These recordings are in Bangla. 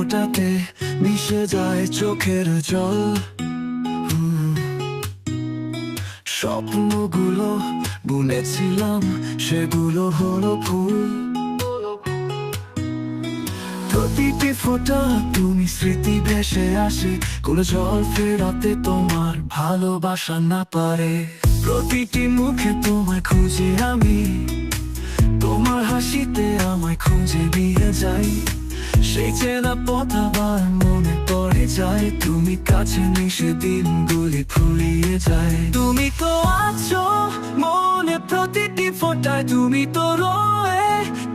ফোঁটাতে মিশে যায় চোখের জল। স্বপ্নগুলো বুনেছিলাম, সেগুলো হলো ফুল। প্রতিটি ফোঁটা তুমি স্মৃতি ভেসে আসে, কোনো জল ফেরাতে তোমার ভালোবাসা না পারে। প্রতিটি মুখে তোমায় খুঁজে আমি, তোমার হাসিতে আমায় খুঁজে নিয়ে যাই। সেই চেনা পথ আবার মনে পড়ে যায়, তুমি কাছে নেই সেদিনগুলি ফুরিয়ে যায়। তুমি তো আছো মনে প্রতিটি ফোঁটায়, তুমি তো রয়ে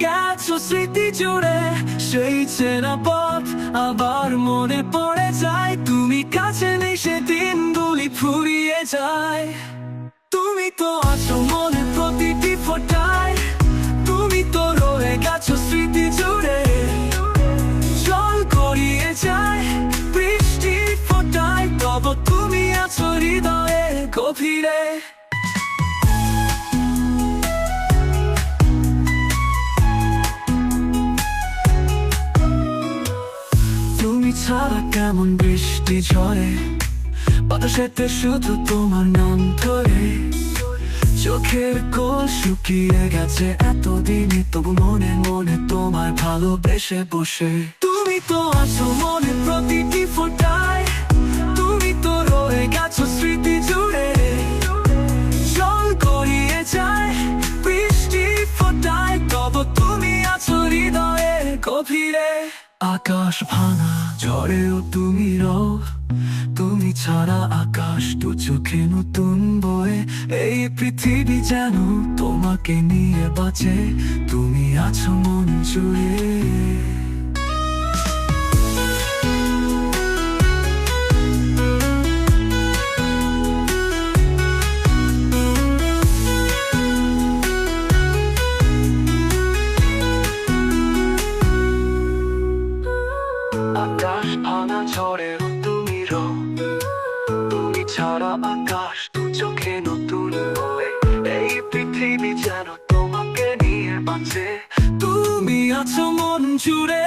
গেছো স্মৃতি জুড়ে। সেই চেনা পথ আবার মনে পড়ে যায়, তুমি কাছে নেই সেদিনগুলি ফুরিয়ে যায়। তুমি তো আছো মনে প্রতিটি ফোঁটায়, তুমি তো রয়ে গেছো স্মৃতি জুড়ে। জল গড়িয়ে যায় বৃষ্টির ফোঁটায়, তবু তুমি আছো হৃদয়ের গভীরে। তুমি ছাড়া কেমন বৃষ্টি ঝরে, বাতাসেতে শুধু তোমার নাম ধরে। চোখের কোল শুকিয়ে গেছে এতদিনে, তবু মনে মনে তোমায় ভালোবেসে বসে। তুমি তো আছো মনে প্রতিটি ফোঁটায়, তুমি তো রয়ে গেছো স্মৃতি জুড়ে। জল গড়িয়ে যায় বৃষ্টির ফোঁটায়, তবু তুমি আছো হৃদয়ের গভীরে। আকাশ ভাঙা ঝড়েও তুমি রও, তুমি ছাড়া আকাশ দু চোখে নতুন বয়ে। এই পৃথিবী যেন তোমাকে নিয়ে বাঁচে, তুমি আছো মন জুড়ে। আকাশ ভাঙা ঝড়েও তুমি রও, তুমি ছাড়া আকাশ দু চোখে নতুন বয়ে। এই পৃথিবী যেন তোমাকে নিয়ে বাঁচে, তুমি আছো মন জুড়ে।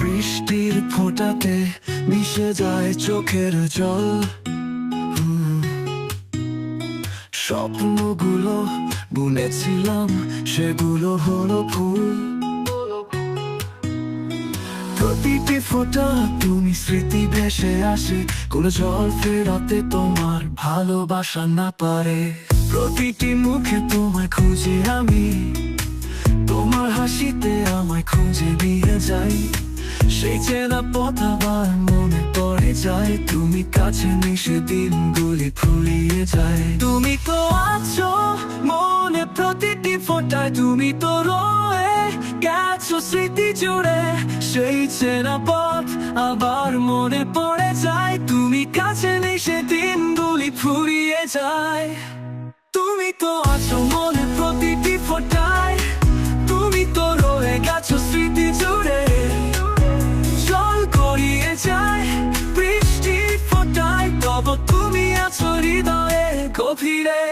বৃষ্টির ফোঁটাতে মিশে যায় চোখের জল। স্বপ্নগুলো বুনেছিলাম, সেগুলো হলো ফুল। প্রতিটি ফোঁটা তুমি স্মৃতি ভেসে আসে, কোনো জল ফেরাতে তোমার ভালোবাসা না পারে। প্রতিটি মুখে তোমায় খুঁজে আমি, তোমার হাসিতে আমায় খুঁজে নিয়ে যাই। সেই চেনা পথ আবার মনে পড়ে যায়, তুমি কাছে নেই সেদিনগুলি ফুরিয়ে যায়। তুমি তো আছো মনে প্রতিটি ফোঁটায়, তুমি তো রয়ে গেছো স্মৃতি জুড়ে। সেই চেনা পথ আবার মনে পড়ে যায়, তুমি কাছে নেই সেদিনগুলি ফুরিয়ে যায়। তুমি তো আছো মনে প্রতিটি ফোঁটায়, তুমি তো রয়ে গেছো স্মৃতি জুড়ে। জল গড়িয়ে যায় বৃষ্টির ফোঁটায়, তবু তুমি আছো হৃদয়ের গভীরে।